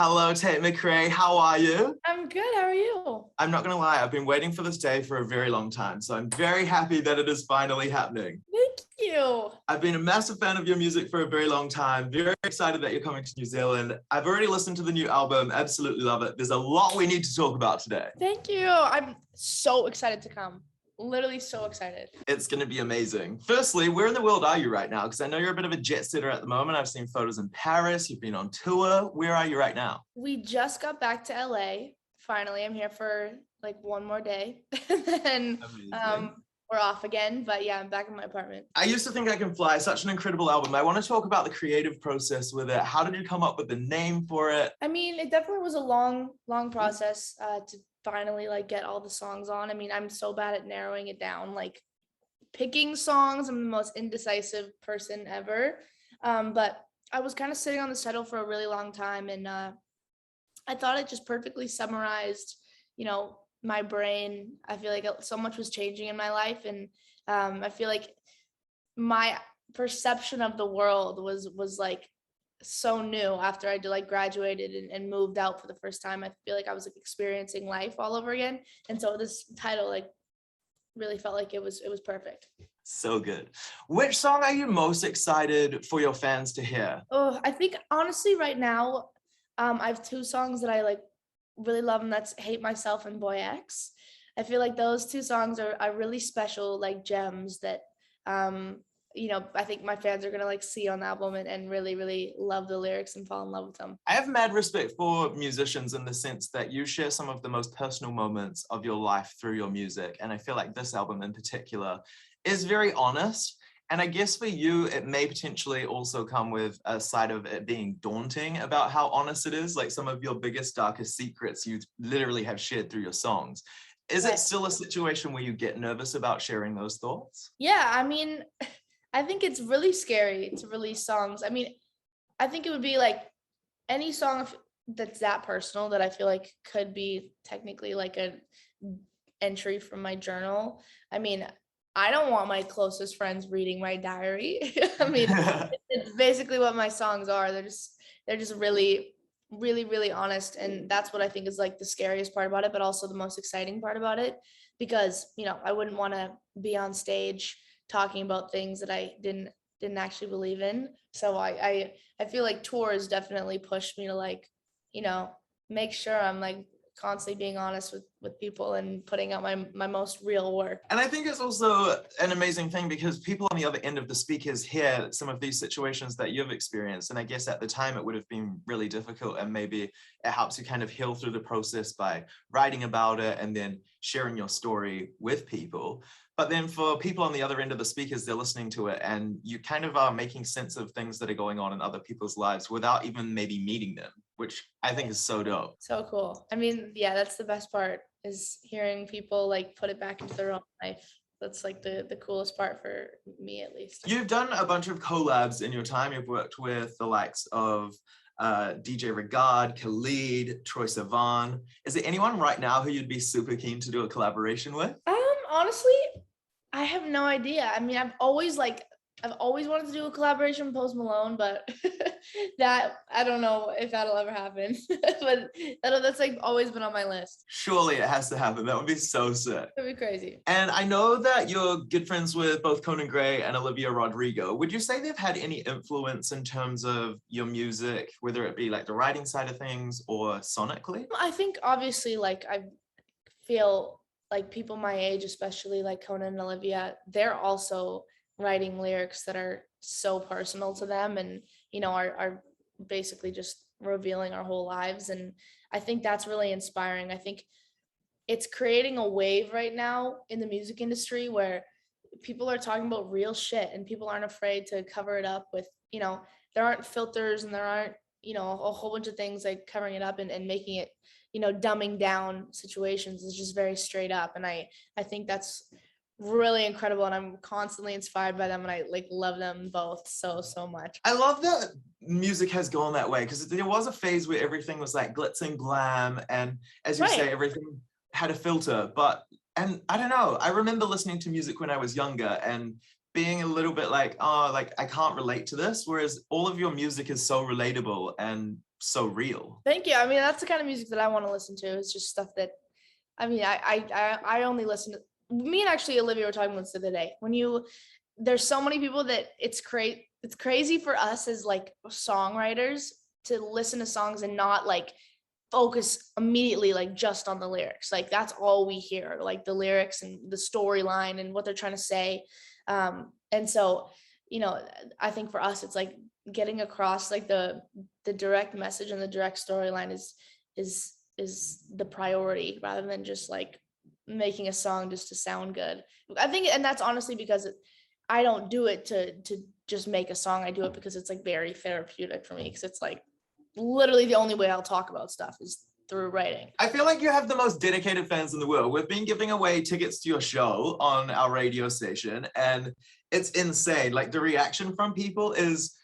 Hello, Tate McRae. How are you? I'm good. How are you? I'm not going to lie, I've been waiting for this day for a very long time, so I'm very happy that it is finally happening. Thank you. I've been a massive fan of your music for a very long time. Very excited that you're coming to New Zealand. I've already listened to the new album. Absolutely love it. There's a lot we need to talk about today. Thank you. I'm so excited to come. Literally so excited. It's going to be amazing. Firstly, where in the world are you right now? Because I know you're a bit of a jet setter at the moment. I've seen photos in Paris. You've been on tour. Where are you right now? We just got back to LA. Finally, I'm here for like one more day. And then we're off again. But yeah, I'm back in my apartment. I Used to Think I Can Fly, such an incredible album. I want to talk about the creative process with it. How did you come up with the name for it? I mean, it definitely was a long process to finally like get all the songs on. I mean, I'm so bad at narrowing it down, like picking songs. I'm the most indecisive person ever. But I was kind of sitting on the title for a really long time, and I thought it just perfectly summarized, my brain. I feel like so much was changing in my life, and I feel like my perception of the world was like so new after I graduated and moved out for the first time. I feel like I was like experiencing life all over again, and so this title like really felt like it was perfect. So good. Which song are you most excited for your fans to hear? Oh, I think honestly right now, I have two songs that I like really love, and that's Hate Myself and Boy X. I feel like those two songs are really special, like gems that I think my fans are gonna like see on the album and really, really love the lyrics and fall in love with them. I have mad respect for musicians in the sense that you share some of the most personal moments of your life through your music. And I feel like this album in particular is very honest. And I guess for you, it may potentially also come with a side of it being daunting about how honest it is. Like some of your biggest, darkest secrets you literally have shared through your songs. Is it still a situation where you get nervous about sharing those thoughts? Yeah, I mean, I think it's really scary to release songs. I mean, I think it would be like any song that's that personal that I feel like could be technically like an entry from my journal. I mean, I don't want my closest friends reading my diary. I mean, it's basically what my songs are. They're just really, really, really honest. And that's what I think is like the scariest part about it, but also the most exciting part about it, because, I wouldn't want to be on stage talking about things that I didn't actually believe in. So I feel like tours definitely pushed me to like, make sure I'm like constantly being honest with people and putting out my most real work. And I think it's also an amazing thing because people on the other end of the speakers hear some of these situations that you've experienced. And I guess at the time it would have been really difficult, and maybe it helps you kind of heal through the process by writing about it and then sharing your story with people. But then for people on the other end of the speakers, they're listening to it and you kind of are making sense of things that are going on in other people's lives without even maybe meeting them, which I think is so dope. So cool. I mean, yeah, that's the best part, is hearing people like put it back into their own life. That's like the coolest part for me, at least. You've done a bunch of collabs in your time. You've worked with the likes of DJ Regard, Khalid, Troye Sivan. Is there anyone right now who you'd be super keen to do a collaboration with? Honestly, I have no idea. I mean, I've always wanted to do a collaboration with Post Malone, but that I don't know if that'll ever happen. But that's like always been on my list. Surely it has to happen. That would be so sick. That'd be crazy. And I know that you're good friends with both Conan Gray and Olivia Rodrigo. Would you say they've had any influence in terms of your music, whether it be like the writing side of things or sonically? I think obviously like I feel like people my age, especially like Conan and Olivia, they're also writing lyrics that are so personal to them and, are basically just revealing our whole lives. And I think that's really inspiring. I think it's creating a wave right now in the music industry where people are talking about real shit and people aren't afraid to cover it up with, there aren't filters and there aren't, a whole bunch of things like covering it up and making it, dumbing down situations. Is just very straight up. And I think that's really incredible, and I'm constantly inspired by them, and I like love them both so much. I love that music has gone that way, because there was a phase where everything was like glitz and glam, and as you say, everything had a filter. And I don't know, I remember listening to music when I was younger and being a little bit like, oh, like I can't relate to this, whereas all of your music is so relatable and so real. Thank you. I mean, that's the kind of music that I want to listen to. It's just stuff that, I mean, I only listen to, me and actually Olivia were talking about this the other day. There's so many people that it's crazy for us as like songwriters to listen to songs and not like focus immediately like just on the lyrics. Like that's all we hear, like the lyrics and the storyline and what they're trying to say. And so, I think for us, it's like getting across like the direct message and the direct storyline is the priority rather than just like making a song just to sound good. I think, and that's honestly because I don't do it to just make a song. I do it because it's like very therapeutic for me, because it's like literally the only way I'll talk about stuff is through writing. I feel like you have the most dedicated fans in the world. We've been giving away tickets to your show on our radio station, and it's insane. Like the reaction from people is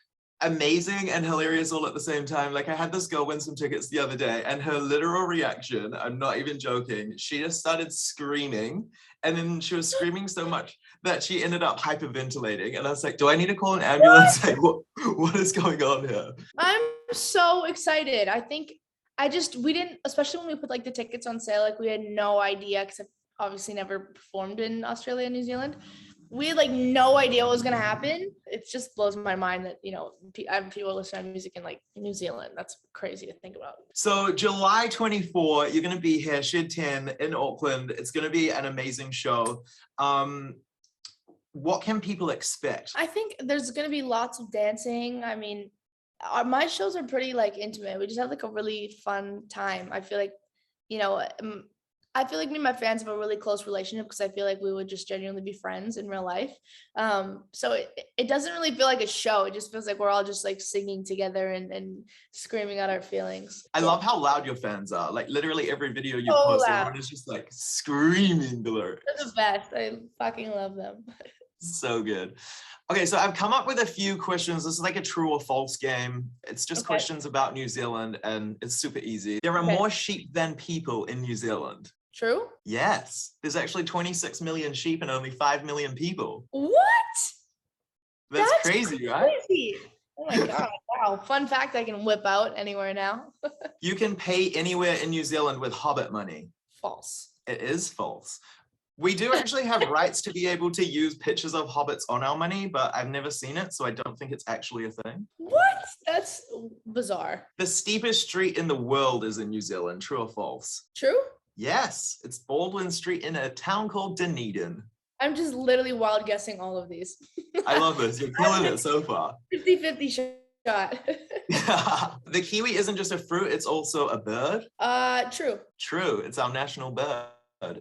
amazing and hilarious all at the same time. Like I had this girl win some tickets the other day, and her literal reaction, I'm not even joking, she just started screaming, and then she was screaming so much that she ended up hyperventilating. And I was like, do I need to call an ambulance? Like, what is going on here? I'm so excited. I think we didn't, especially when we put like the tickets on sale, like we had no idea, because I've obviously never performed in Australia and New Zealand. We had like no idea what was going to happen. It just blows my mind that, I have people listening to music in like New Zealand. That's crazy to think about. So July 24, you're going to be here, Shed 10 in Auckland. It's going to be an amazing show. What can people expect? I think there's going to be lots of dancing. I mean, my shows are pretty like intimate. We just have like a really fun time. I feel like, I feel like me and my fans have a really close relationship, because I feel like we would just genuinely be friends in real life. So it doesn't really feel like a show. It just feels like we're all just like singing together and screaming out our feelings. I love how loud your fans are. Like literally every video you post, everyone is just like screaming the lyrics. They're the best. I fucking love them. So good. Okay, so I've come up with a few questions. This is like a true or false game. It's just questions about New Zealand, and it's super easy. There are more sheep than people in New Zealand. True? Yes. There's actually 26 million sheep and only 5 million people. What? That's crazy, right? Crazy. Oh my God. Wow. Fun fact I can whip out anywhere now. You can pay anywhere in New Zealand with Hobbit money. False. It is false. We do actually have rights to be able to use pictures of hobbits on our money, but I've never seen it, so I don't think it's actually a thing. What? That's bizarre. The steepest street in the world is in New Zealand. True or false? True? Yes. It's Baldwin Street in a town called Dunedin. I'm just literally wild guessing all of these. I love this. You're killing it so far. 50-50 shot. The kiwi isn't just a fruit, it's also a bird. True. True. It's our national bird.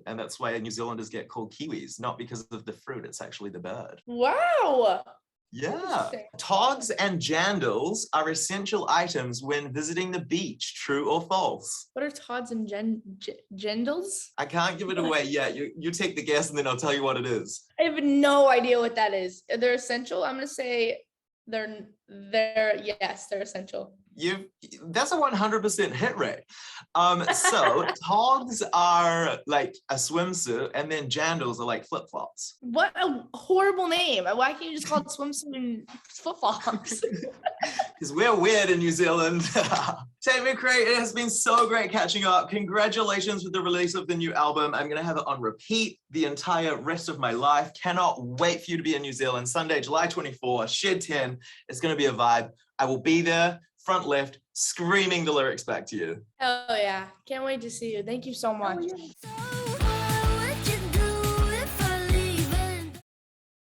And that's why New Zealanders get called Kiwis, not because of the fruit, it's actually the bird. Wow. Yeah. Togs and jandals are essential items when visiting the beach. True or false? What are tods and jandals? I can't give it away yet. You take the guess and then I'll tell you what it is. I have no idea what that is. They're essential. I'm going to say yes, they're essential. That's a 100% hit rate. So togs are like a swimsuit, and then jandals are like flip-flops. What a horrible name. Why can't you just call it swimsuit and flip-flops? Because we're weird in New Zealand. Tate McRae, it has been so great catching up. Congratulations with the release of the new album. I'm going to have it on repeat the entire rest of my life. Cannot wait for you to be in New Zealand. Sunday, July 24, Shed 10. It's going to be a vibe. I will be there, front left, screaming the lyrics back to you. Hell yeah. Can't wait to see you. Thank you so much.